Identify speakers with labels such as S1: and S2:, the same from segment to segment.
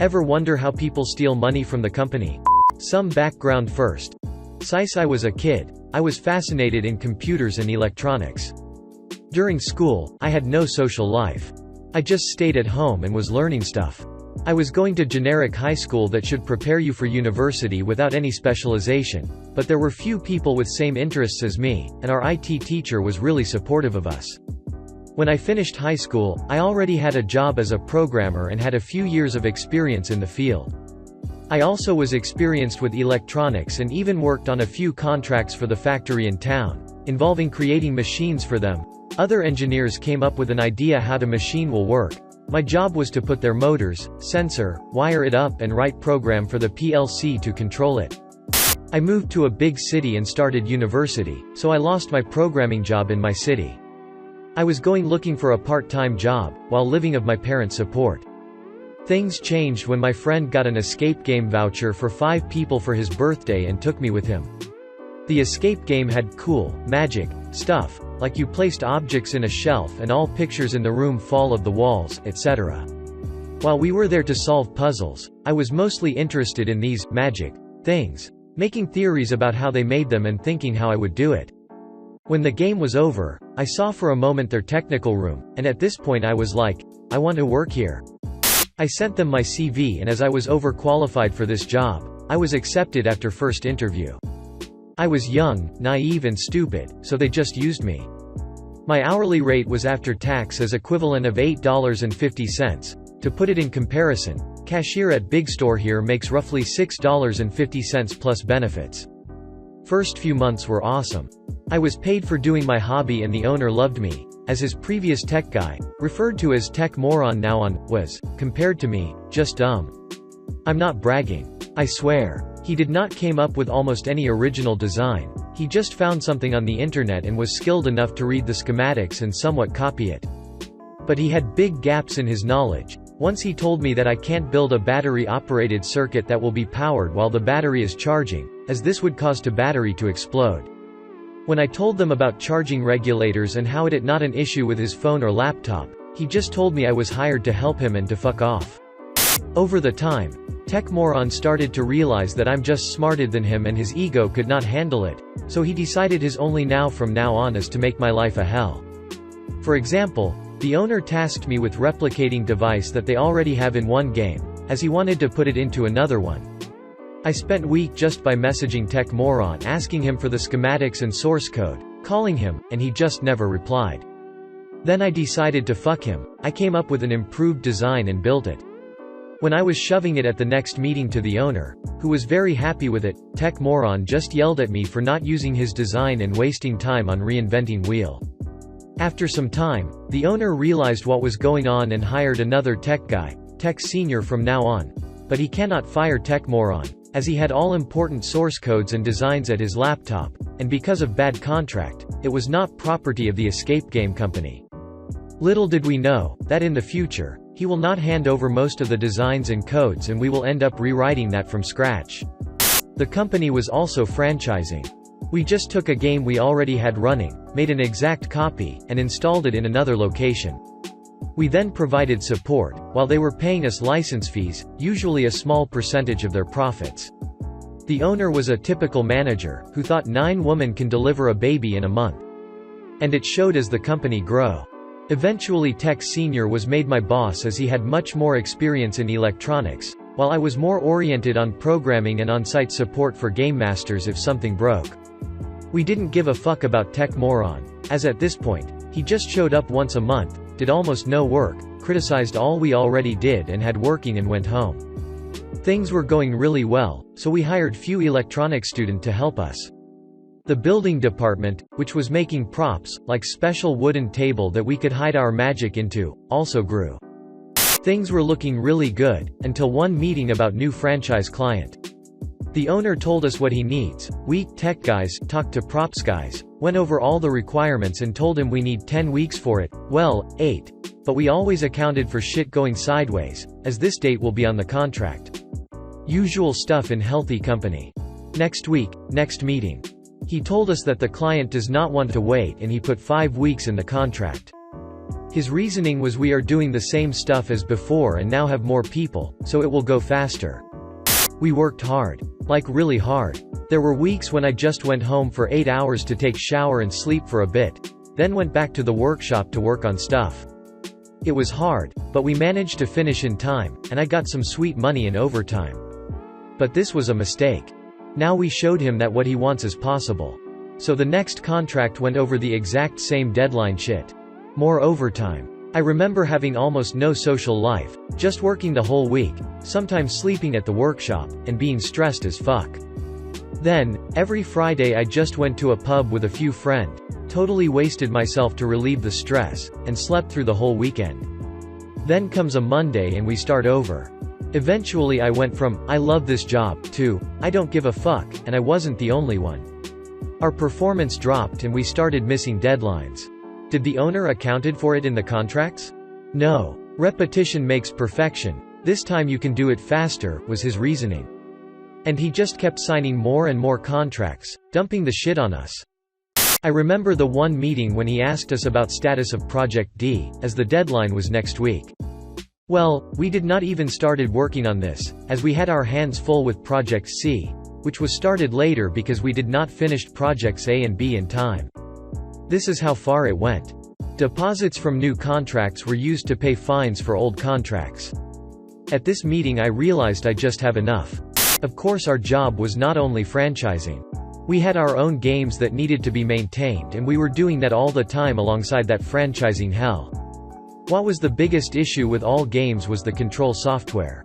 S1: Ever wonder how people steal money from the company? Some background first. Since I was a kid, I was fascinated in computers and electronics. During school, I had no social life. I just stayed at home and was learning stuff. I was going to generic high school that should prepare you for university without any specialization, but there were few people with same interests as me, and our IT teacher was really supportive of us. When I finished high school, I already had a job as a programmer and had a few years of experience in the field. I also was experienced with electronics and even worked on a few contracts for the factory in town, involving creating machines for them. Other engineers came up with an idea how the machine will work. My job was to put their motors, sensor, wire it up and write program for the PLC to control it. I moved to a big city and started university, so I lost my programming job in my city. I was going looking for a part-time job, while living of my parents' support. Things changed when my friend got an escape game voucher for 5 people for his birthday and took me with him. The escape game had cool, magic stuff, like you placed objects in a shelf and all pictures in the room fall off the walls, etc. While we were there to solve puzzles, I was mostly interested in these magic things, making theories about how they made them and thinking how I would do it. When the game was over, I saw for a moment their technical room, and at this point I was like, I want to work here. I sent them my CV, and as I was overqualified for this job, I was accepted after first interview. I was young, naive and stupid, so they just used me. My hourly rate was after tax as equivalent of $8.50. To put it in comparison, cashier at big store here makes roughly $6.50 plus benefits. First few months were awesome. I was paid for doing my hobby and the owner loved me, as his previous tech guy, referred to as tech moron now on, was, compared to me, just dumb. I'm not bragging. I swear. He did not came up with almost any original design, he just found something on the internet and was skilled enough to read the schematics and somewhat copy it. But he had big gaps in his knowledge. Once he told me that I can't build a battery-operated circuit that will be powered while the battery is charging, as this would cause the battery to explode. When I told them about charging regulators and how it not an issue with his phone or laptop, he just told me I was hired to help him and to fuck off. Over the time, Tech Moron started to realize that I'm just smarter than him and his ego could not handle it, so he decided his only now from now on is to make my life a hell. For example, the owner tasked me with replicating device that they already have in one game, as he wanted to put it into another one. I spent week just by messaging Tech Moron asking him for the schematics and source code, calling him, and he just never replied. Then I decided to fuck him. I came up with an improved design and built it. When I was shoving it at the next meeting to the owner, who was very happy with it, Tech Moron just yelled at me for not using his design and wasting time on reinventing wheel. After some time, the owner realized what was going on and hired another tech guy, Tech Senior from now on. But he cannot fire Tech Moron, as he had all important source codes and designs at his laptop, and because of bad contract, it was not property of the escape game company. Little did we know, that in the future, he will not hand over most of the designs and codes and we will end up rewriting that from scratch. The company was also franchising. We just took a game we already had running, made an exact copy, and installed it in another location. We then provided support, while they were paying us license fees, usually a small percentage of their profits. The owner was a typical manager, who thought 9 women can deliver a baby in a month. And it showed as the company grew. Eventually Tech Senior was made my boss as he had much more experience in electronics, while I was more oriented on programming and on-site support for game masters if something broke. We didn't give a fuck about Tech Moron, as at this point, he just showed up once a month, did almost no work, criticized all we already did and had working and went home. Things were going really well, so we hired few electronics students to help us. The building department, which was making props, like special wooden table that we could hide our magic into, also grew. Things were looking really good, until one meeting about new franchise client. The owner told us what he needs. We, tech guys, talked to props guys, went over all the requirements and told him we need 10 weeks for it, well, 8. But we always accounted for shit going sideways, as this date will be on the contract. Usual stuff in healthy company. Next week, next meeting. He told us that the client does not want to wait and he put 5 weeks in the contract. His reasoning was, we are doing the same stuff as before and now have more people, so it will go faster. We worked hard. Like really hard. There were weeks when I just went home for 8 hours to take shower and sleep for a bit, then went back to the workshop to work on stuff. It was hard, but we managed to finish in time, and I got some sweet money in overtime. But this was a mistake. Now we showed him that what he wants is possible. So the next contract went over the exact same deadline shit. More overtime. I remember having almost no social life, just working the whole week, sometimes sleeping at the workshop, and being stressed as fuck. Then, every Friday I just went to a pub with a few friends, totally wasted myself to relieve the stress, and slept through the whole weekend. Then comes a Monday and we start over. Eventually I went from, I love this job, to, I don't give a fuck, and I wasn't the only one. Our performance dropped and we started missing deadlines. Did the owner accounted for it in the contracts? No. Repetition makes perfection. This time you can do it faster, was his reasoning. And he just kept signing more and more contracts, dumping the shit on us. I remember the one meeting when he asked us about status of Project D, as the deadline was next week. Well, we did not even started working on this, as we had our hands full with Project C, which was started later because we did not finish Projects A and B in time. This is how far it went. Deposits from new contracts were used to pay fines for old contracts. At this meeting I realized I just have enough. Of course our job was not only franchising. We had our own games that needed to be maintained and we were doing that all the time alongside that franchising hell. What was the biggest issue with all games was the control software.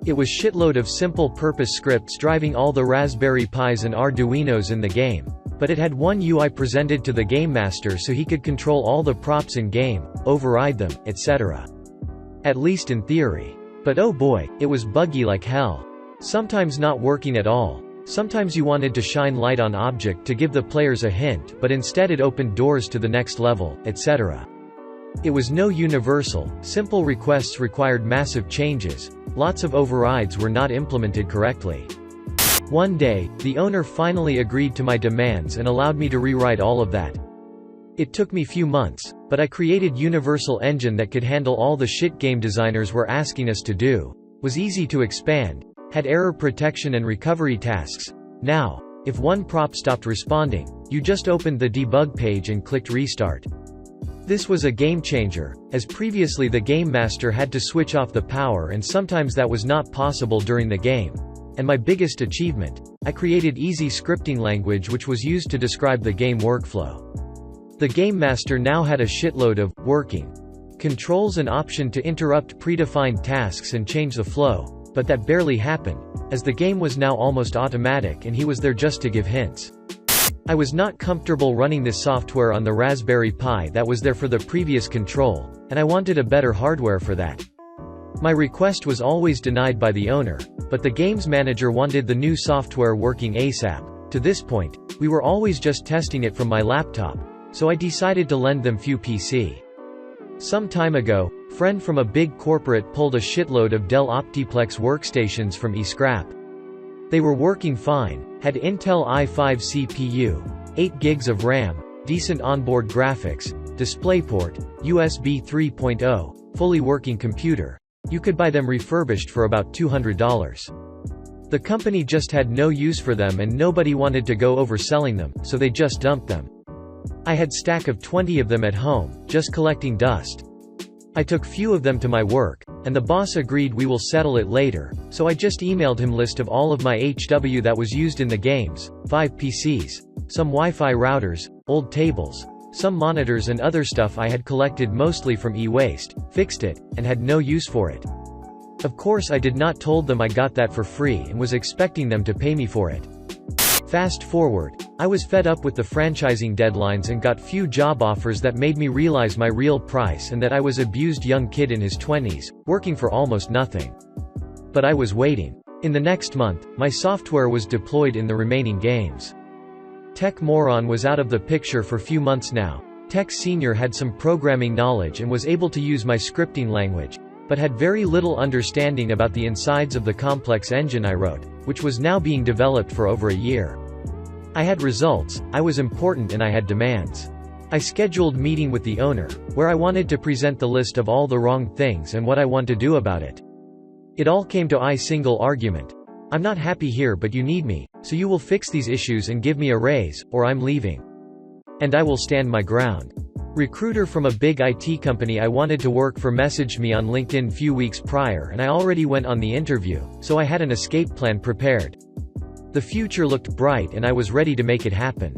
S1: It was shitload of simple purpose scripts driving all the Raspberry Pis and Arduinos in the game, but it had one UI presented to the game master so he could control all the props in game, override them, etc. At least in theory. But oh boy, it was buggy like hell. Sometimes not working at all. Sometimes you wanted to shine light on object to give the players a hint, but instead it opened doors to the next level, etc. It was no universal, simple requests required massive changes. Lots of overrides were not implemented correctly. One day, the owner finally agreed to my demands and allowed me to rewrite all of that. It took me few months, but I created universal engine that could handle all the shit game designers were asking us to do, was easy to expand, had error protection and recovery tasks. Now, if one prop stopped responding, you just opened the debug page and clicked restart. This was a game changer, as previously the game master had to switch off the power and sometimes that was not possible during the game. And my biggest achievement, I created easy scripting language which was used to describe the game workflow. The game master now had a shitload of working controls and option to interrupt predefined tasks and change the flow, but that barely happened, as the game was now almost automatic and he was there just to give hints. I was not comfortable running this software on the Raspberry Pi that was there for the previous control, and I wanted a better hardware for that. My request was always denied by the owner, but the games manager wanted the new software working ASAP. To this point, we were always just testing it from my laptop, so I decided to lend them few PC. Some time ago, friend from a big corporate pulled a shitload of Dell Optiplex workstations from eScrap. They were working fine, had Intel i5 CPU, 8 gigs of RAM, decent onboard graphics, DisplayPort, USB 3.0, fully working computer. You could buy them refurbished for about $200. The company just had no use for them and nobody wanted to go over selling them, so they just dumped them. I had stack of 20 of them at home, just collecting dust. I took few of them to my work, and the boss agreed we will settle it later, so I just emailed him list of all of my HW that was used in the games, 5 PCs, some Wi-Fi routers, old tables, some monitors and other stuff I had collected mostly from e-waste, fixed it, and had no use for it. Of course I did not told them I got that for free and was expecting them to pay me for it. Fast forward, I was fed up with the franchising deadlines and got few job offers that made me realize my real price and that I was abused young kid in his 20s, working for almost nothing. But I was waiting. In the next month, my software was deployed in the remaining games. Tech Moron was out of the picture for few months now. Tech Senior had some programming knowledge and was able to use my scripting language, but had very little understanding about the insides of the complex engine I wrote, which was now being developed for over a year. I had results, I was important and I had demands. I scheduled meeting with the owner, where I wanted to present the list of all the wrong things and what I want to do about it. It all came to a single argument. I'm not happy here, but you need me, so you will fix these issues and give me a raise, or I'm leaving. And I will stand my ground. Recruiter from a big IT company I wanted to work for messaged me on LinkedIn few weeks prior, and I already went on the interview, so I had an escape plan prepared. The future looked bright and I was ready to make it happen.